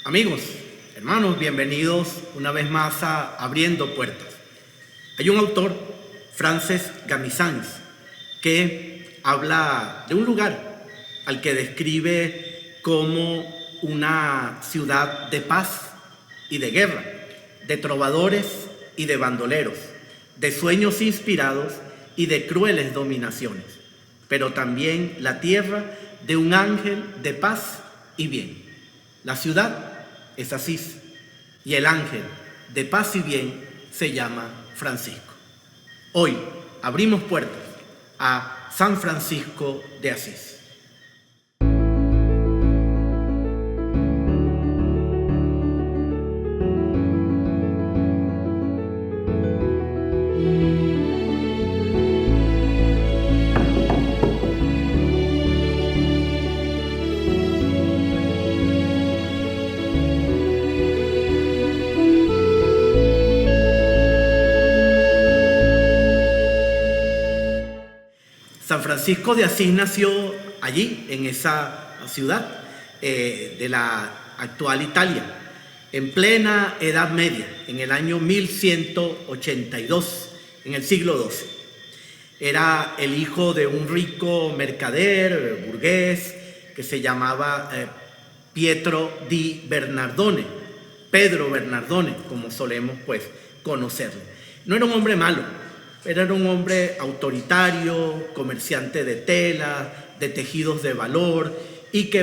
Amigos, hermanos, bienvenidos una vez más a Abriendo Puertas. Hay un autor, Frances Gamisans, que habla de un lugar al que describe como una ciudad de paz y de guerra, de trovadores y de bandoleros, de sueños inspirados y de crueles dominaciones, pero también la tierra de un ángel de paz y bien. La ciudad es Asís y el ángel de paz y bien se llama Francisco. Hoy abrimos puertas a San Francisco de Asís. San Francisco de Asís nació allí, en esa ciudad de la actual Italia, en plena Edad Media, en el año 1182, en el siglo XII. Era el hijo de un rico mercader, burgués, que se llamaba Pietro di Bernardone, Pedro Bernardone, como solemos conocerlo. No era un hombre malo. Era un hombre autoritario, comerciante de tela, de tejidos de valor, y que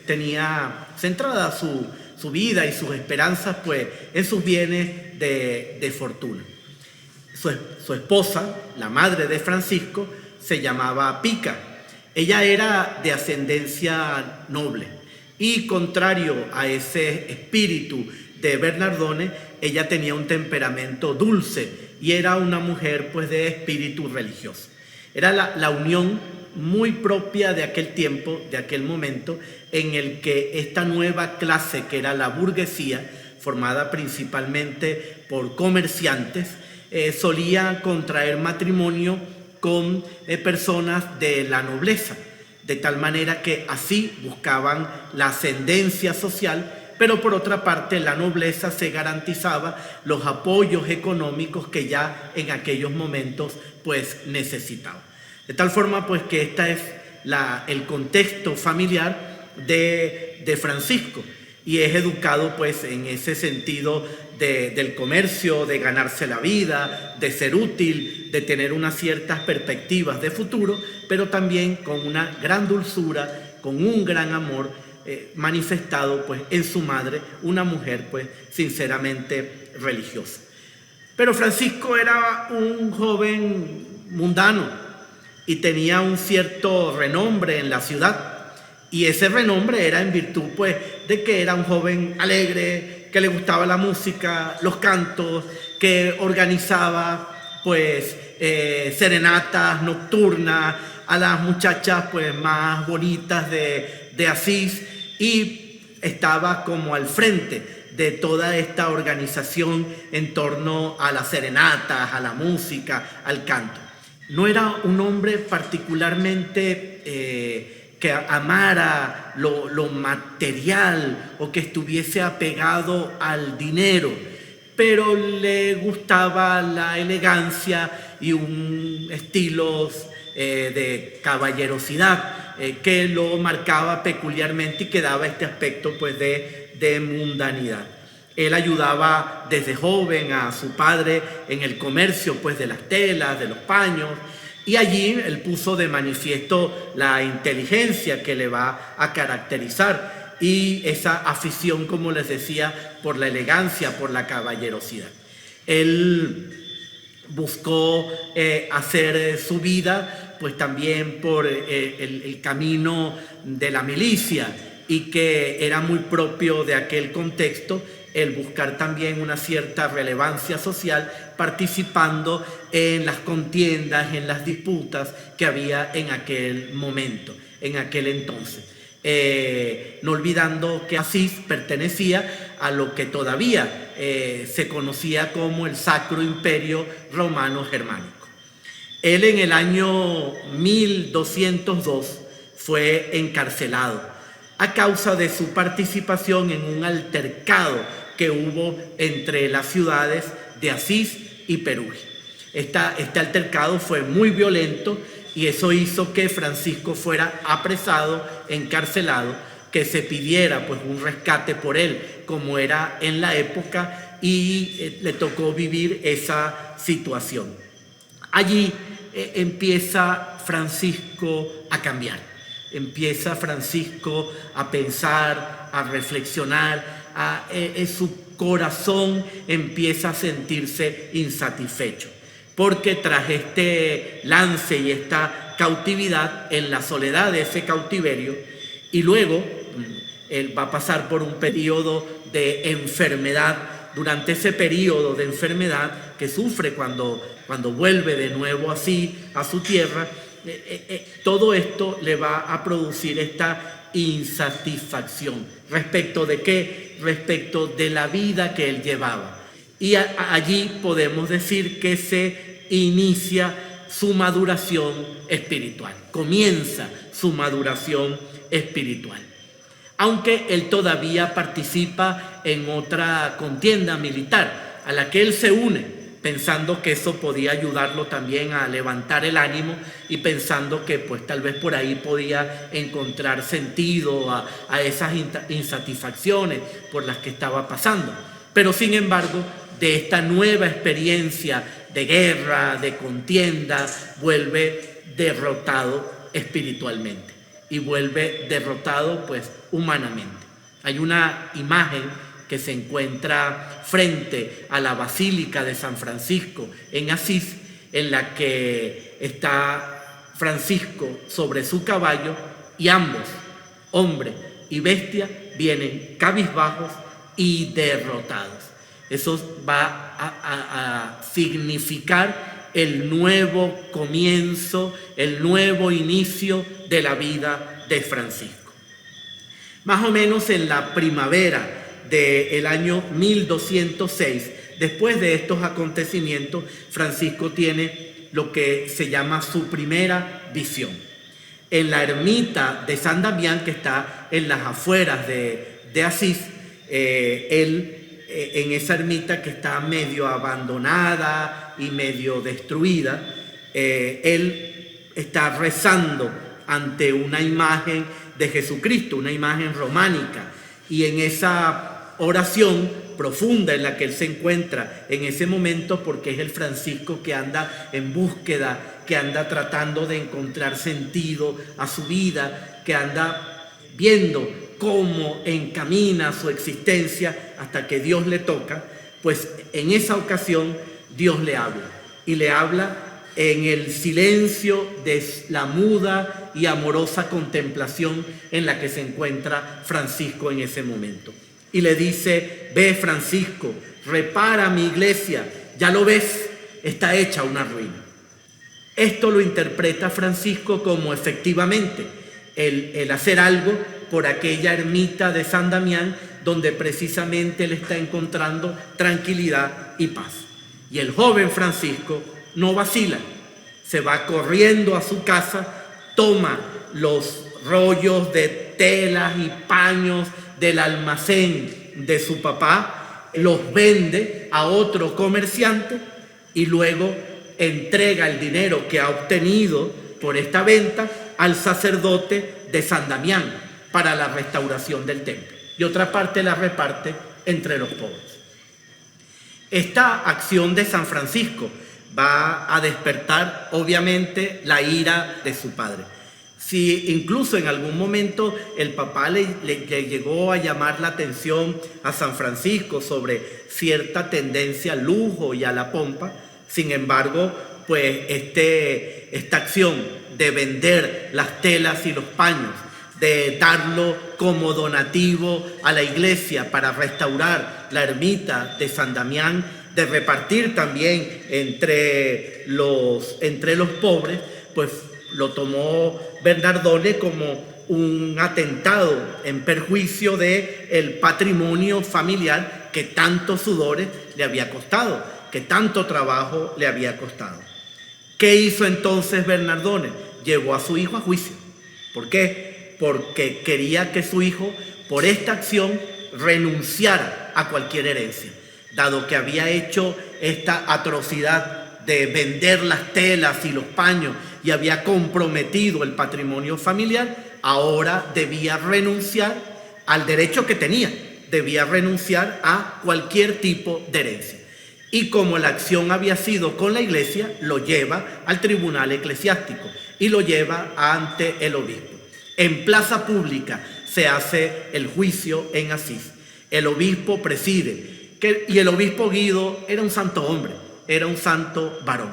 tenía centrada su vida y sus esperanzas en sus bienes de fortuna. Su esposa, la madre de Francisco, se llamaba Pica. Ella era de ascendencia noble y, contrario a ese espíritu de Bernardone, ella tenía un temperamento dulce y era una mujer de espíritu religioso. Era la unión muy propia de aquel tiempo, de aquel momento, en el que esta nueva clase, que era la burguesía, formada principalmente por comerciantes, solía contraer matrimonio con personas de la nobleza, de tal manera que así buscaban la ascendencia social, pero por otra parte la nobleza se garantizaba los apoyos económicos que ya en aquellos momentos necesitaba. De tal forma que este es el contexto familiar de Francisco, y es educado en ese sentido del comercio, de ganarse la vida, de ser útil, de tener unas ciertas perspectivas de futuro, pero también con una gran dulzura, con un gran amor manifestado en su madre, una mujer sinceramente religiosa. Pero Francisco era un joven mundano y tenía un cierto renombre en la ciudad, y ese renombre era en virtud de que era un joven alegre, que le gustaba la música, los cantos, que organizaba serenatas nocturnas a las muchachas más bonitas de Asís, y estaba como al frente de toda esta organización en torno a las serenatas, a la música, al canto. No era un hombre particularmente que amara lo material o que estuviese apegado al dinero, pero le gustaba la elegancia y un estilo de caballerosidad que lo marcaba peculiarmente y que daba este aspecto de mundanidad. Él ayudaba desde joven a su padre en el comercio de las telas, de los paños, y allí él puso de manifiesto la inteligencia que le va a caracterizar y esa afición, como les decía, por la elegancia, por la caballerosidad. Él buscó hacer su vida también por el camino de la milicia, y que era muy propio de aquel contexto el buscar también una cierta relevancia social, participando en las contiendas, en las disputas que había en aquel momento, en aquel entonces. No olvidando que Asís pertenecía a lo que todavía se conocía como el Sacro Imperio Romano Germánico. Él en el año 1202 fue encarcelado a causa de su participación en un altercado que hubo entre las ciudades de Asís y Perugia. Este altercado fue muy violento y eso hizo que Francisco fuera apresado, encarcelado, que se pidiera pues un rescate por él, como era en la época, y le tocó vivir esa situación. Allí empieza Francisco a cambiar, empieza Francisco a pensar, a reflexionar, su corazón empieza a sentirse insatisfecho, porque tras este lance y esta cautividad, en la soledad de ese cautiverio, y luego él va a pasar por un periodo de enfermedad. Durante ese periodo de enfermedad que sufre cuando vuelve de nuevo así a su tierra, todo esto le va a producir esta insatisfacción. ¿Respecto de qué? Respecto de la vida que él llevaba. Y allí podemos decir que se inicia su maduración espiritual. Comienza su maduración espiritual. Aunque él todavía participa en otra contienda militar a la que él se une, pensando que eso podía ayudarlo también a levantar el ánimo y pensando que pues tal vez por ahí podía encontrar sentido a esas insatisfacciones por las que estaba pasando. Pero sin embargo, de esta nueva experiencia de guerra, de contienda, vuelve derrotado espiritualmente y vuelve derrotado pues humanamente. Hay una imagen que se encuentra frente a la Basílica de San Francisco en Asís, en la que está Francisco sobre su caballo y ambos, hombre y bestia, vienen cabizbajos y derrotados. Eso va a significar el nuevo comienzo, el nuevo inicio de la vida de Francisco. Más o menos en la primavera del año 1206, después de estos acontecimientos, Francisco tiene lo que se llama su primera visión. En la ermita de San Damián, que está en las afueras de Asís, él en esa ermita que está medio abandonada y medio destruida, él está rezando ante una imagen de Jesucristo, una imagen románica, y en esa oración profunda en la que él se encuentra en ese momento, porque es el Francisco que anda en búsqueda, que anda tratando de encontrar sentido a su vida, que anda viendo cómo encamina su existencia hasta que Dios le toca, pues en esa ocasión Dios le habla, y le habla en el silencio de la muda y amorosa contemplación en la que se encuentra Francisco en ese momento. Y le dice: ve, Francisco, repara mi iglesia, ya lo ves, está hecha una ruina. Esto lo interpreta Francisco como efectivamente el hacer algo por aquella ermita de San Damián, donde precisamente él está encontrando tranquilidad y paz. Y el joven Francisco no vacila, se va corriendo a su casa, toma los rollos de telas y paños del almacén de su papá, los vende a otro comerciante y luego entrega el dinero que ha obtenido por esta venta al sacerdote de San Damián para la restauración del templo, y otra parte la reparte entre los pobres. Esta acción de San Francisco va a despertar obviamente la ira de su padre. Si incluso en algún momento el papá le llegó a llamar la atención a San Francisco sobre cierta tendencia al lujo y a la pompa, sin embargo, pues esta acción de vender las telas y los paños, de darlo como donativo a la iglesia para restaurar la ermita de San Damián, de repartir también entre los pobres, pues lo tomó Bernardone como un atentado en perjuicio del patrimonio familiar que tantos sudores le había costado, que tanto trabajo le había costado. ¿Qué hizo entonces Bernardone? Llevó a su hijo a juicio. ¿Por qué? porque quería que su hijo, por esta acción, renunciara a cualquier herencia, dado que había hecho esta atrocidad de vender las telas y los paños y había comprometido el patrimonio familiar. Ahora debía renunciar al derecho que tenía, debía renunciar a cualquier tipo de herencia. Y como la acción había sido con la iglesia, lo lleva al tribunal eclesiástico y lo lleva ante el obispo. En plaza pública se hace el juicio en Asís. El obispo preside, y el obispo Guido era un santo hombre, era un santo varón.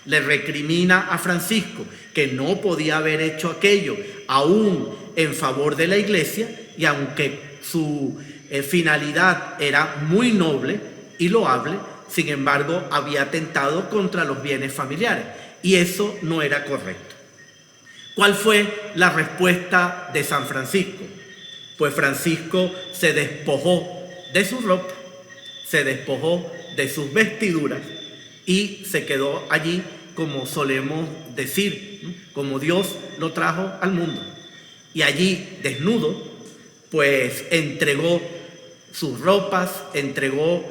Le recrimina a Francisco que no podía haber hecho aquello aún en favor de la iglesia, y aunque su finalidad era muy noble y loable, sin embargo había atentado contra los bienes familiares y eso no era correcto. ¿Cuál fue la respuesta de San Francisco? Pues Francisco se despojó de su ropa, se despojó de sus vestiduras y se quedó allí, como solemos decir, ¿no?, como Dios lo trajo al mundo. Y allí, desnudo, pues entregó sus ropas, entregó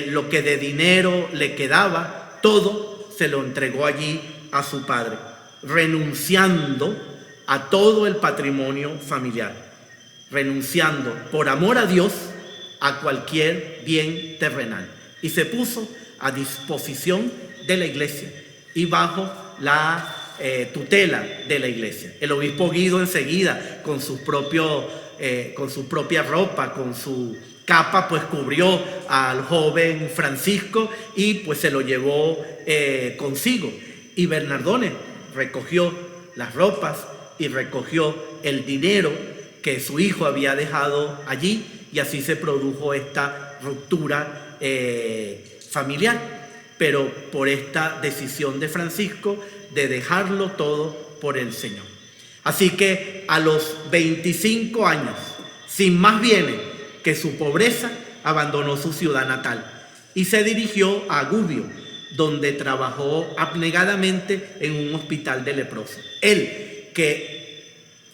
lo que de dinero le quedaba, todo se lo entregó allí a su padre, renunciando a todo el patrimonio familiar, renunciando por amor a Dios a cualquier bien terrenal, y se puso a disposición de la iglesia y bajo la tutela de la iglesia. El obispo Guido enseguida, con su propia ropa, con su capa, pues cubrió al joven Francisco y pues se lo llevó consigo. Y Bernardone recogió las ropas y recogió el dinero que su hijo había dejado allí, y así se produjo esta ruptura familiar, pero por esta decisión de Francisco de dejarlo todo por el Señor. Así que a los 25 años, sin más bienes que su pobreza, abandonó su ciudad natal y se dirigió a Gubbio, donde trabajó abnegadamente en un hospital de leprosos. Él, que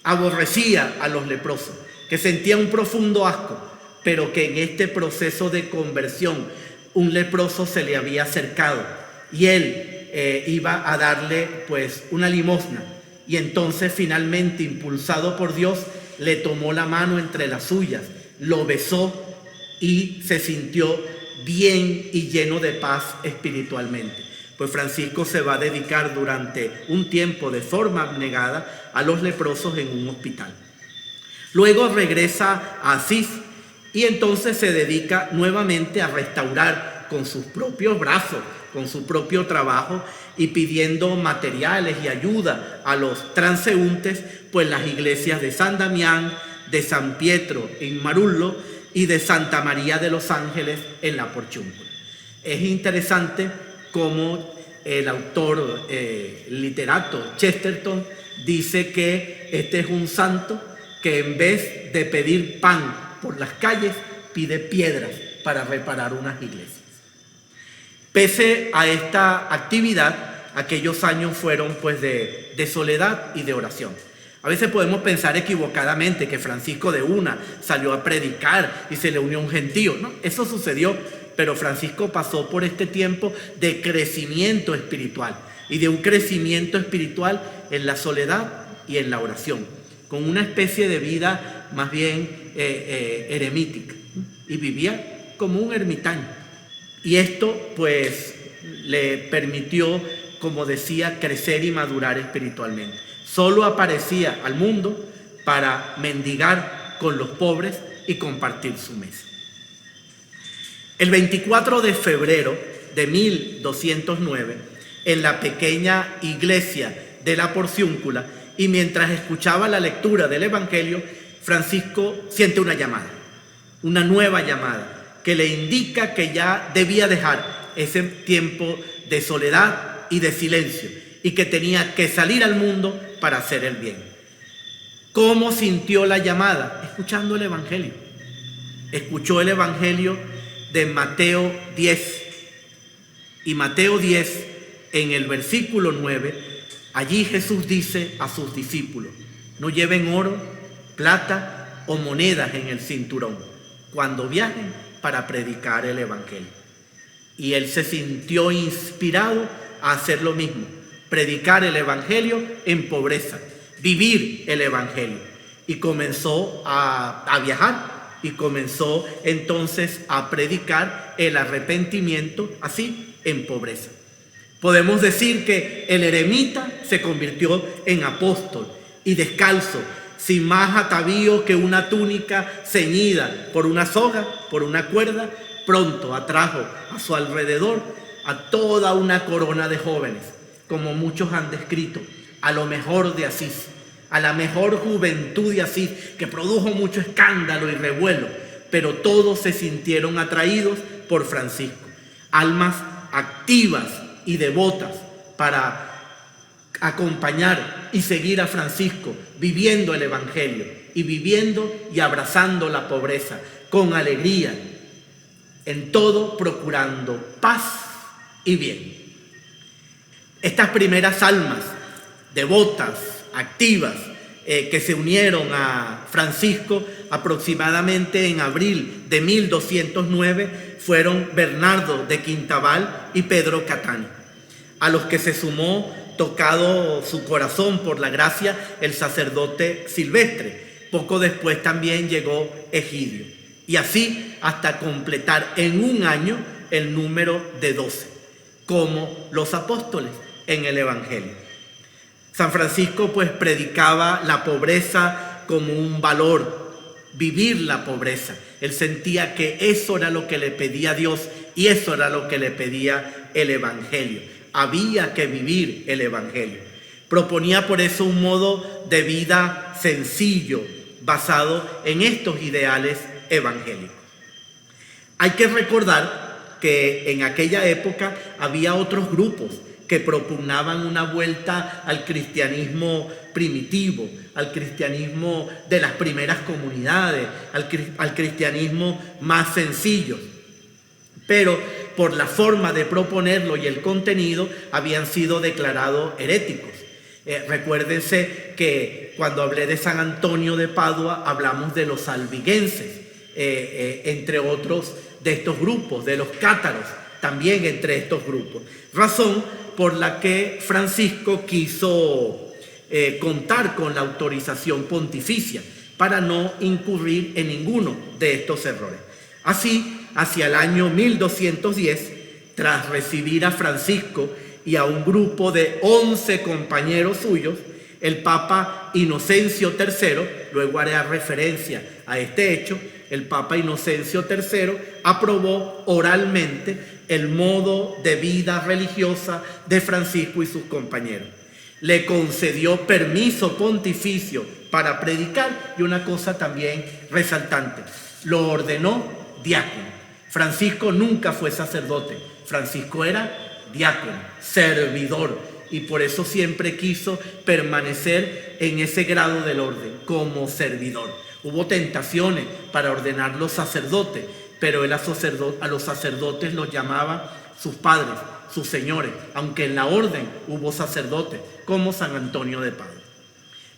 aborrecía a los leprosos, que sentía un profundo asco, pero que en este proceso de conversión un leproso se le había acercado y él iba a darle pues una limosna, y entonces finalmente, impulsado por Dios, le tomó la mano entre las suyas, lo besó y se sintió bien y lleno de paz espiritualmente. Pues Francisco se va a dedicar durante un tiempo de forma abnegada a los leprosos en un hospital. Luego regresa a Asís y entonces se dedica nuevamente a restaurar con sus propios brazos, con su propio trabajo, y pidiendo materiales y ayuda a los transeúntes, pues las iglesias de San Damián, de San Pietro en Marullo y de Santa María de los Ángeles en la Porciúncula. Es interesante cómo el autor literato Chesterton dice que este es un santo que en vez de pedir pan por las calles, pide piedras para reparar unas iglesias. Pese a esta actividad, aquellos años fueron pues de soledad y de oración. A veces podemos pensar equivocadamente que Francisco de una salió a predicar y se le unió a un gentío. No, eso sucedió, pero Francisco pasó por este tiempo de crecimiento espiritual, y de un crecimiento espiritual en la soledad y en la oración, con una especie de vida más bien eremítica, y vivía como un ermitaño. Y esto pues le permitió, como decía, crecer y madurar espiritualmente. Solo aparecía al mundo para mendigar con los pobres y compartir su mesa. El 24 de febrero de 1209, en la pequeña iglesia de la Porciúncula, y mientras escuchaba la lectura del Evangelio, Francisco siente una llamada, una nueva llamada, que le indica que ya debía dejar ese tiempo de soledad y de silencio, y que tenía que salir al mundo para hacer el bien. ¿Cómo sintió la llamada? Escuchando el Evangelio. Escuchó el Evangelio de Mateo 10. Y Mateo 10, en el versículo 9, allí Jesús dice a sus discípulos: no lleven oro, plata o monedas en el cinturón cuando viajen para predicar el evangelio. Y él se sintió inspirado a hacer lo mismo, predicar el evangelio en pobreza, vivir el evangelio. Y comenzó a viajar y comenzó entonces a predicar el arrepentimiento así en pobreza. Podemos decir que el eremita se convirtió en apóstol y descalzo, sin más atavío que una túnica ceñida por una soga, por una cuerda, pronto atrajo a su alrededor a toda una corona de jóvenes, como muchos han descrito, a lo mejor de Asís, a la mejor juventud de Asís, que produjo mucho escándalo y revuelo, pero todos se sintieron atraídos por Francisco, almas activas y devotas para acompañar y seguir a Francisco, viviendo el evangelio y viviendo y abrazando la pobreza con alegría, en todo procurando paz y bien. Estas primeras almas devotas, activas, que se unieron a Francisco aproximadamente en abril de 1209 fueron Bernardo de Quintabal y Pedro Catani, a los que se sumó, tocado su corazón por la gracia, el sacerdote Silvestre. Poco después también llegó Egidio, y así hasta completar en un año el número de 12, como los apóstoles en el evangelio. San Francisco pues predicaba la pobreza como un valor, vivir la pobreza. Él sentía que eso era lo que le pedía Dios y eso era lo que le pedía el evangelio. Había que vivir el evangelio. Proponía por eso un modo de vida sencillo, basado en estos ideales evangélicos. Hay que recordar que en aquella época había otros grupos que propugnaban una vuelta al cristianismo primitivo, al cristianismo de las primeras comunidades, al cristianismo más sencillo. Pero por la forma de proponerlo y el contenido habían sido declarados heréticos. Recuérdense que cuando hablé de San Antonio de Padua hablamos de los albigenses, entre otros de estos grupos, de los cátaros, también entre estos grupos. Razón por la que Francisco quiso contar con la autorización pontificia para no incurrir en ninguno de estos errores. Así, hacia el año 1210, tras recibir a Francisco y a un grupo de 11 compañeros suyos, el Papa Inocencio III, luego haré referencia a este hecho, el Papa Inocencio III aprobó oralmente el modo de vida religiosa de Francisco y sus compañeros. Le concedió permiso pontificio para predicar y una cosa también resaltante, lo ordenó diácono. Francisco nunca fue sacerdote, Francisco era diácono, servidor, y por eso siempre quiso permanecer en ese grado del orden, como servidor. Hubo tentaciones para ordenar los sacerdotes, pero él a los sacerdotes los llamaba sus padres, sus señores, aunque en la orden hubo sacerdotes, como San Antonio de Padua.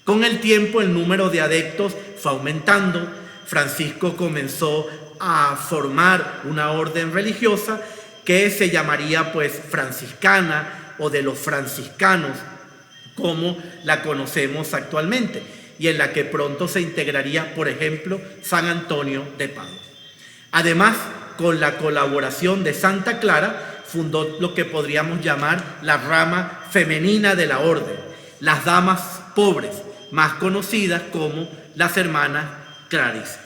Con el tiempo el número de adeptos fue aumentando. Francisco comenzó a formar una orden religiosa que se llamaría pues franciscana o de los franciscanos, como la conocemos actualmente, y en la que pronto se integraría, por ejemplo, San Antonio de Padua. Además, con la colaboración de Santa Clara, fundó lo que podríamos llamar la rama femenina de la orden, las damas pobres, más conocidas como las hermanas clarisas.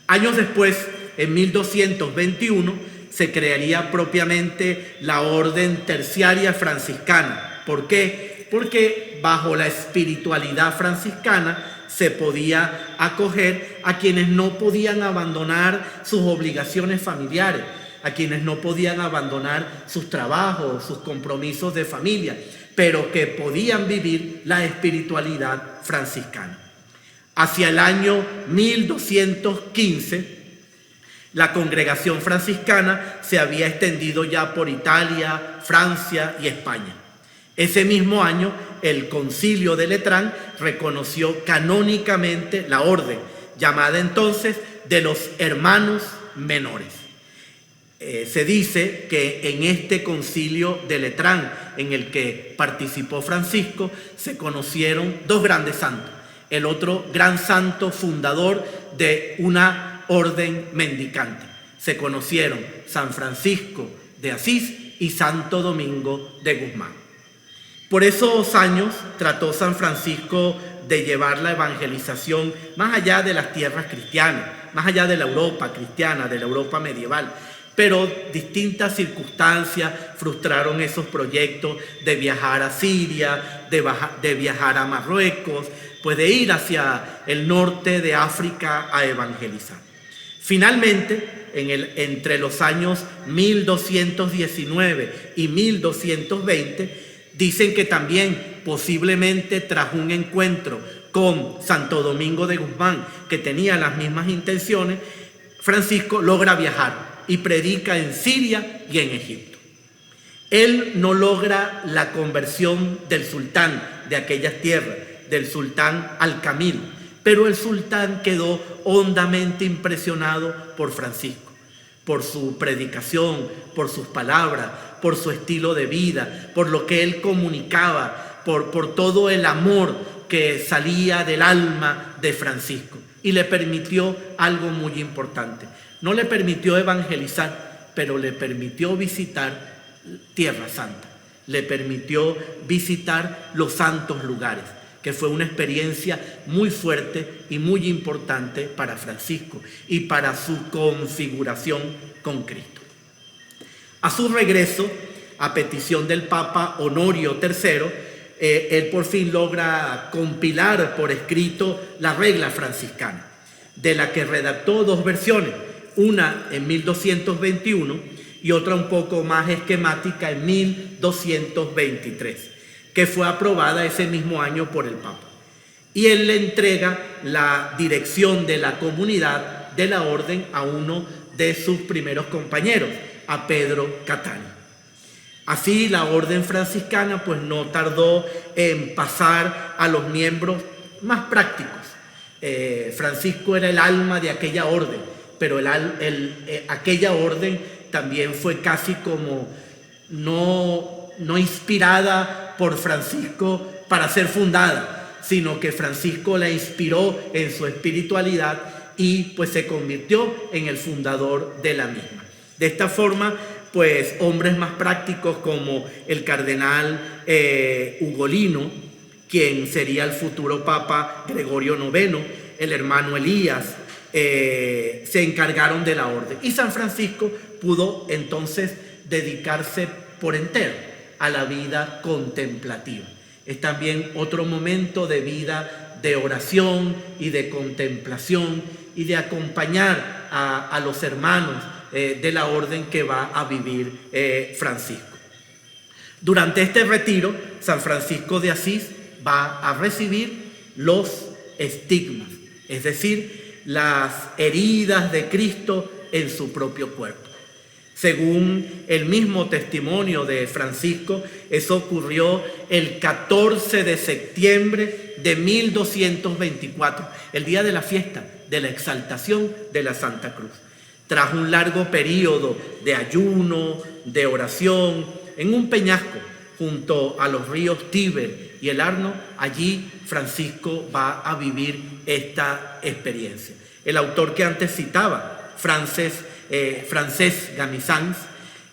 Años después, en 1221, se crearía propiamente la orden terciaria franciscana. ¿Por qué? Porque bajo la espiritualidad franciscana se podía acoger a quienes no podían abandonar sus obligaciones familiares, a quienes no podían abandonar sus trabajos, sus compromisos de familia, pero que podían vivir la espiritualidad franciscana. Hacia el año 1215, la congregación franciscana se había extendido ya por Italia, Francia y España. Ese mismo año, el Concilio de Letrán reconoció canónicamente la orden, llamada entonces de los hermanos menores. Se dice que en este Concilio de Letrán, en el que participó Francisco, se conocieron dos grandes santos. El otro gran santo fundador de una orden mendicante. Se conocieron San Francisco de Asís y Santo Domingo de Guzmán. Por esos años trató San Francisco de llevar la evangelización más allá de las tierras cristianas, más allá de la Europa cristiana, de la Europa medieval. Pero distintas circunstancias frustraron esos proyectos de viajar a Siria, de viajar a Marruecos, pues de ir hacia el norte de África a evangelizar. Finalmente, entre los años 1219 y 1220, dicen que también posiblemente tras un encuentro con Santo Domingo de Guzmán, que tenía las mismas intenciones, Francisco logra viajar y predica en Siria y en Egipto. Él no logra la conversión del sultán de aquellas tierras, del sultán Al-Kamil, pero el sultán quedó hondamente impresionado por Francisco, por su predicación, por sus palabras, por su estilo de vida, por lo que él comunicaba, por todo el amor que salía del alma de Francisco. Y le permitió algo muy importante. No le permitió evangelizar, pero le permitió visitar Tierra Santa. Le permitió visitar los santos lugares, que fue una experiencia muy fuerte y muy importante para Francisco y para su configuración con Cristo. A su regreso, a petición del Papa Honorio III, él por fin logra compilar por escrito la regla franciscana, de la que redactó dos versiones, una en 1221 y otra un poco más esquemática en 1223, que fue aprobada ese mismo año por el Papa. Y él le entrega la dirección de la comunidad de la orden a uno de sus primeros compañeros, a Pedro Catani. Así la orden franciscana pues no tardó en pasar a los miembros más prácticos. Francisco era el alma de aquella orden, pero aquella orden también fue casi como no inspirada por Francisco para ser fundada, sino que Francisco la inspiró en su espiritualidad y pues se convirtió en el fundador de la misma. De esta forma, pues hombres más prácticos como el cardenal Ugolino, quien sería el futuro Papa Gregorio IX, el hermano Elías, se encargaron de la orden. Y San Francisco pudo entonces dedicarse por entero a la vida contemplativa. Es también otro momento de vida de oración y de contemplación y de acompañar a los hermanos de la orden que va a vivir Francisco. Durante este retiro, San Francisco de Asís va a recibir los estigmas, es decir, las heridas de Cristo en su propio cuerpo. Según el mismo testimonio de Francisco, eso ocurrió el 14 de septiembre de 1224, el día de la fiesta de la exaltación de la Santa Cruz. Tras un largo periodo de ayuno, de oración, en un peñasco junto a los ríos Tíber y el Arno, allí Francisco va a vivir esta experiencia. El autor que antes citaba, Francesc Gamisans,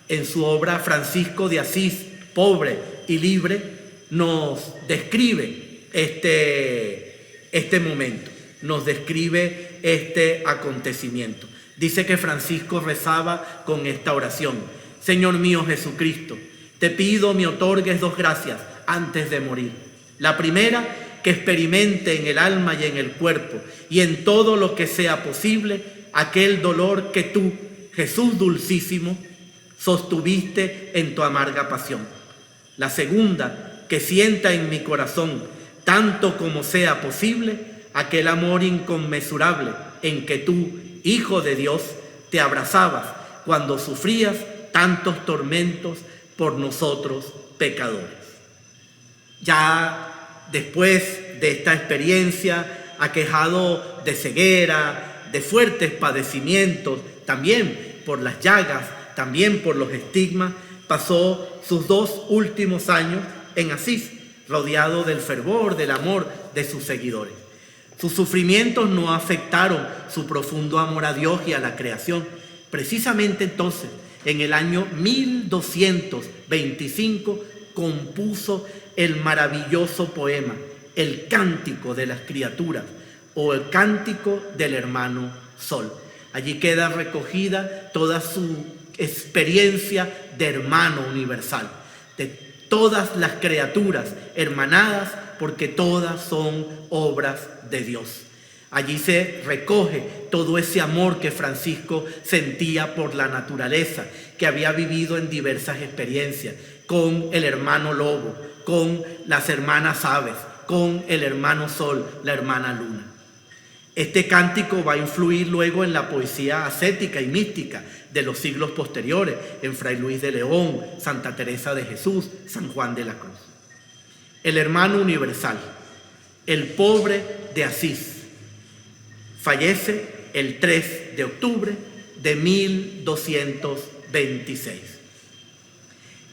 en su obra Francisco de Asís, pobre y libre, nos describe este momento, nos describe este acontecimiento. Dice que Francisco rezaba con esta oración: Señor mío Jesucristo, te pido me otorgues dos gracias antes de morir. La primera, que experimente en el alma y en el cuerpo y en todo lo que sea posible aquel dolor que tú, Jesús dulcísimo, sostuviste en tu amarga pasión. La segunda, que sienta en mi corazón, tanto como sea posible, aquel amor inconmensurable en que tú, Hijo de Dios, te abrazabas cuando sufrías tantos tormentos por nosotros pecadores. Ya después de esta experiencia, aquejado de ceguera, de fuertes padecimientos, también por las llagas, también por los estigmas, pasó sus 2 últimos años en Asís, rodeado del fervor, del amor de sus seguidores. Sus sufrimientos no afectaron su profundo amor a Dios y a la creación. Precisamente entonces, en el año 1225, compuso el maravilloso poema El Cántico de las Criaturas, o el Cántico del Hermano Sol. Allí queda recogida toda su experiencia de hermano universal, de todas las criaturas hermanadas, porque todas son obras de Dios. Allí se recoge todo ese amor que Francisco sentía por la naturaleza, que había vivido en diversas experiencias, con el hermano lobo, con las hermanas aves, con el hermano sol, la hermana luna. Este cántico va a influir luego en la poesía ascética y mística de los siglos posteriores, en Fray Luis de León, Santa Teresa de Jesús, San Juan de la Cruz. El hermano universal, el pobre de Asís, fallece el 3 de octubre de 1226.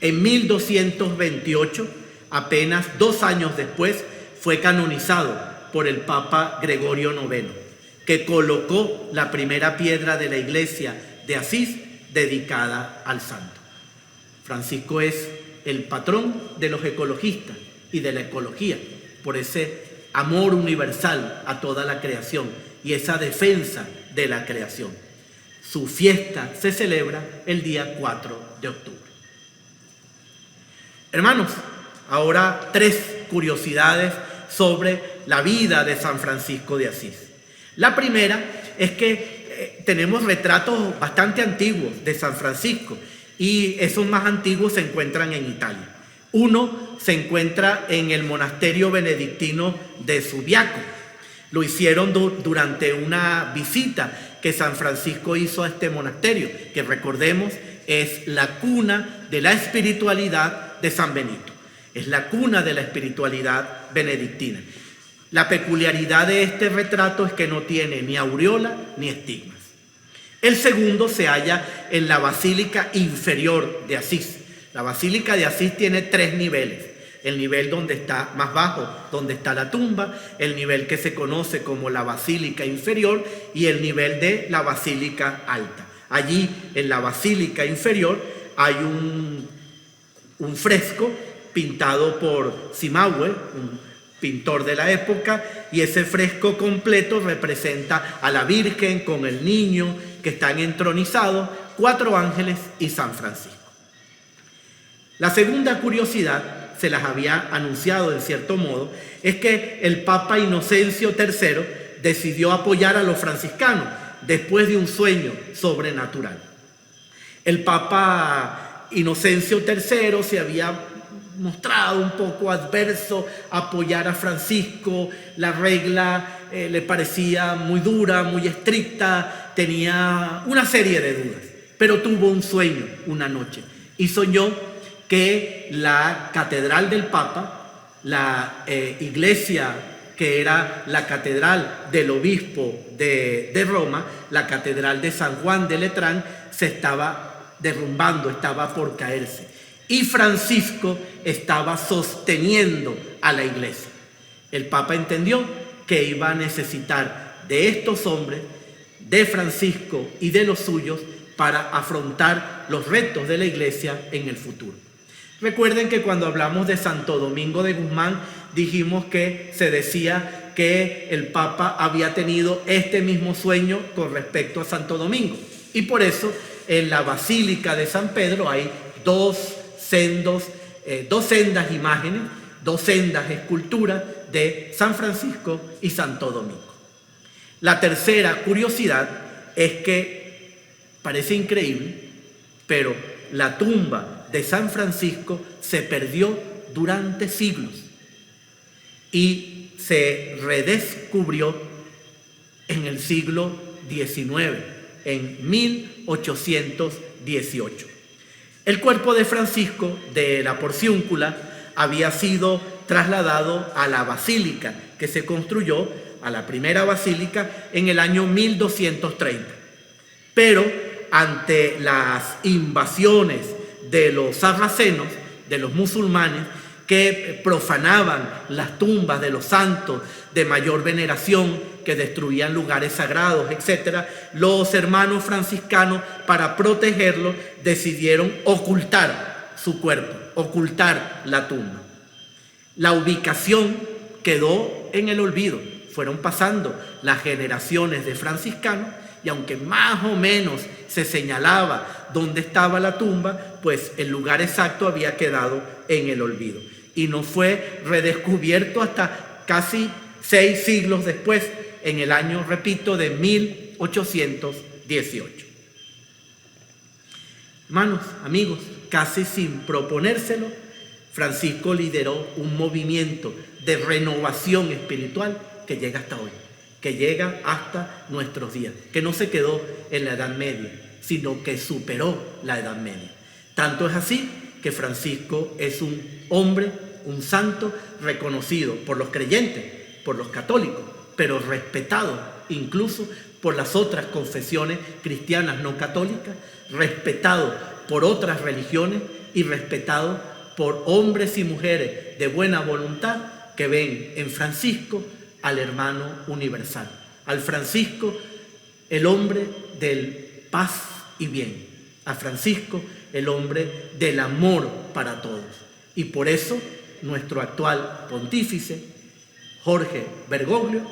En 1228, apenas 2 años después, fue canonizado por el Papa Gregorio IX, que colocó la primera piedra de la iglesia de Asís dedicada al santo. Francisco es el patrón de los ecologistas y de la ecología, por ese amor universal a toda la creación y esa defensa de la creación. Su fiesta se celebra el día 4 de octubre. Hermanos, ahora 3 curiosidades sobre la vida de San Francisco de Asís. La primera es que tenemos retratos bastante antiguos de San Francisco, y esos más antiguos se encuentran en Italia. Uno se encuentra en el monasterio benedictino de Subiaco. Lo hicieron durante una visita que San Francisco hizo a este monasterio, que recordemos es la cuna de la espiritualidad de San Benito. Es la cuna de la espiritualidad benedictina. La peculiaridad de este retrato es que no tiene ni aureola ni estigmas. El segundo se halla en la Basílica Inferior de Asís. La Basílica de Asís tiene 3 niveles. El nivel donde está más bajo, donde está la tumba, el nivel que se conoce como la Basílica Inferior y el nivel de la Basílica Alta. Allí, en la Basílica Inferior, hay un fresco pintado por Cimahue, un pintor de la época, y ese fresco completo representa a la Virgen con el niño que están entronizados, 4 ángeles y San Francisco. La segunda curiosidad, se las había anunciado en cierto modo, es que el Papa Inocencio III decidió apoyar a los franciscanos después de un sueño sobrenatural. El Papa Inocencio III se había mostrado un poco adverso a apoyar a Francisco. La regla le parecía muy dura, muy estricta, tenía una serie de dudas, pero tuvo un sueño una noche y soñó que la catedral del Papa, la iglesia que era la catedral del obispo de Roma, la catedral de San Juan de Letrán, se estaba derrumbando, estaba por caerse. Y Francisco estaba sosteniendo a la iglesia. El Papa entendió que iba a necesitar de estos hombres, de Francisco y de los suyos, para afrontar los retos de la iglesia en el futuro. Recuerden que cuando hablamos de Santo Domingo de Guzmán, dijimos que se decía que el Papa había tenido este mismo sueño con respecto a Santo Domingo. Y por eso en la Basílica de San Pedro hay dos sendas imágenes, 2 sendas esculturas de San Francisco y Santo Domingo. La tercera curiosidad es que parece increíble, pero la tumba de San Francisco se perdió durante siglos y se redescubrió en el siglo XIX, en 1818. El cuerpo de Francisco de la Porciúncula había sido trasladado a la basílica que se construyó, a la primera basílica, en el año 1230. Pero ante las invasiones de los sarracenos, de los musulmanes, que profanaban las tumbas de los santos de mayor veneración, que destruían lugares sagrados, etc., los hermanos franciscanos, para protegerlo, decidieron ocultar su cuerpo, ocultar la tumba. La ubicación quedó en el olvido. Fueron pasando las generaciones de franciscanos y aunque más o menos se señalaba dónde estaba la tumba, pues el lugar exacto había quedado en el olvido. Y no fue redescubierto hasta casi 6 siglos después, en el año, repito, de 1818. Hermanos, amigos, casi sin proponérselo, Francisco lideró un movimiento de renovación espiritual que llega hasta hoy, que llega hasta nuestros días, que no se quedó en la Edad Media, sino que superó la Edad Media. Tanto es así que Francisco es un hombre, un santo reconocido por los creyentes, por los católicos, pero respetado incluso por las otras confesiones cristianas no católicas, respetado por otras religiones y respetado por hombres y mujeres de buena voluntad que ven en Francisco al hermano universal, al Francisco, el hombre del paz y bien, a Francisco, el hombre del amor para todos. Y por eso nuestro actual pontífice, Jorge Bergoglio,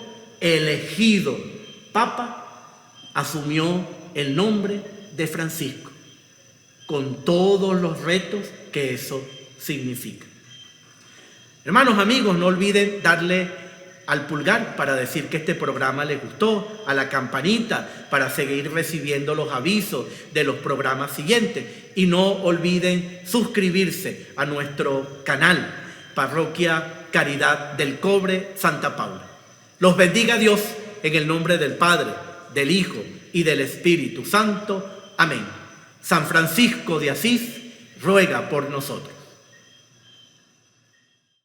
elegido papa, asumió el nombre de Francisco, con todos los retos que eso significa. Hermanos, amigos, no olviden darle al pulgar para decir que este programa les gustó, a la campanita para seguir recibiendo los avisos de los programas siguientes, y no olviden suscribirse a nuestro canal Parroquia Caridad del Cobre, Santa Paula. Los bendiga Dios en el nombre del Padre, del Hijo y del Espíritu Santo. Amén. San Francisco de Asís ruega por nosotros.